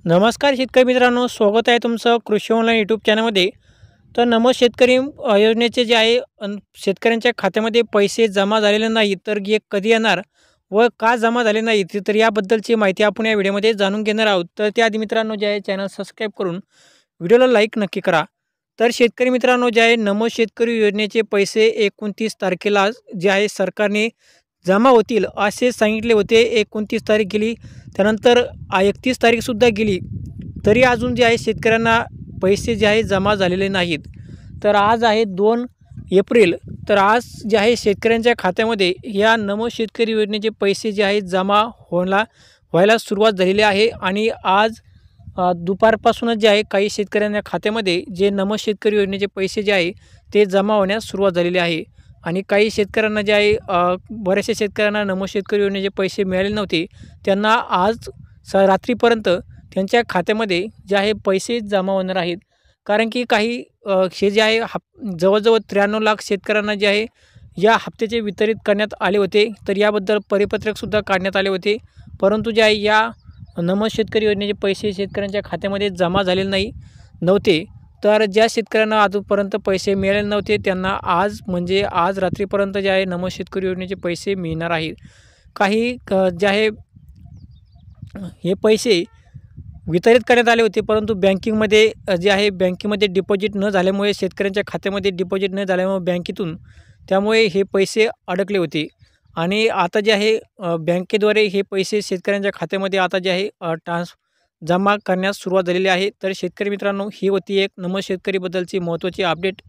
नमस्कार शेतकरी मित्रांनो, स्वागत आहे तुमचं कृषी ऑनलाईन यूट्यूब चॅनलमध्ये. तर नमो शेतकरी योजनेचे जे आहे शेतकऱ्यांच्या खात्यामध्ये पैसे जमा झालेले नाही, तर हे कधी येणार व का जमा झाले नाहीत, तर याबद्दलची माहिती आपण या व्हिडिओमध्ये जाणून घेणार आहोत. तर त्याआधी मित्रांनो जे आहे चॅनल सबस्क्राईब करून व्हिडिओला लाईक नक्की करा. तर शेतकरी मित्रांनो जे आहे नमो शेतकरी योजनेचे पैसे 29 तारखेला जे आहे सरकारने जमा होतील असे सांगितले होते. 29 तारीख गेली, त्यानंतर 31 तारीखसुद्धा गेली, तरी अजून जे आहे शेतकऱ्यांना पैसे जे आहे जमा झालेले नाहीत. तर आज आहे 2 एप्रिल. तर आज जे आहे शेतकऱ्यांच्या खात्यामध्ये या नमो शेतकरी योजनेचे पैसे जे आहेत जमा व्हायला सुरुवात झालेली आहे. आणि आज दुपारपासूनच जे आहे काही शेतकऱ्यांच्या खात्यामध्ये जे नमो शेतकरी योजनेचे पैसे जे आहे ते जमा होण्यास सुरुवात झालेली आहे. आणि काही शेतकऱ्यांना जे आहे बऱ्याचशा शेतकऱ्यांना नमो शेतकरी योजनेचे पैसे मिळाले नव्हते, त्यांना आज रात्रीपर्यंत त्यांच्या खात्यामध्ये जे आहे पैसे जमा होणार आहेत. कारण की काही हे जे आहे जवळजवळ 93 लाख शेतकऱ्यांना जे आहे या हप्त्याचे वितरित करण्यात आले होते. तर याबद्दल परिपत्रकसुद्धा काढण्यात आले होते, परंतु जे आहे या नमो शेतकरी योजनेचे पैसे शेतकऱ्यांच्या खात्यामध्ये जमा झालेले नव्हते. तर ज्या शेतकऱ्यांना आजपर्यंत पैसे मिळाले नव्हते त्यांना आज म्हणजे आज रात्रीपर्यंत जे आहे नमो शेतकरी योजनेचे पैसे मिळणार आहेत. काही जे आहे हे पैसे वितरित करण्यात आले होते, परंतु बँकिंगमध्ये जे आहे बँकेमध्ये डिपॉझिट न झाल्यामुळे शेतकऱ्यांच्या खात्यामध्ये डिपॉझिट न झाल्यामुळे बँकेतून त्यामुळे हे पैसे अडकले होते. आणि आता जे आहे बँकेद्वारे हे पैसे शेतकऱ्यांच्या खात्यामध्ये आता जे आहे जमा करण्यास सुरुवात झालेली आहे. तर शेतकरी मित्रांनो, ही होती एक नमो शेतकरीबद्दलची महत्त्वाची अपडेट.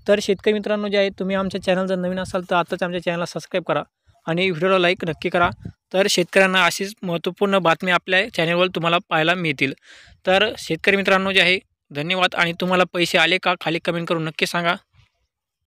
तर शेतकरी मित्रांनो जे आहे तुम्ही आमच्या चॅनल जर नवीन असाल तर आताच आमच्या चॅनलला सबस्क्राईब करा आणि व्हिडिओला लाईक नक्की करा. तर शेतकऱ्यांना अशीच महत्त्वपूर्ण बातमी आपल्या चॅनलवर तुम्हाला पाहायला मिळतील. तर शेतकरी मित्रांनो जे आहे धन्यवाद. आणि तुम्हाला पैसे आले का खाली कमेंट करून नक्की सांगा.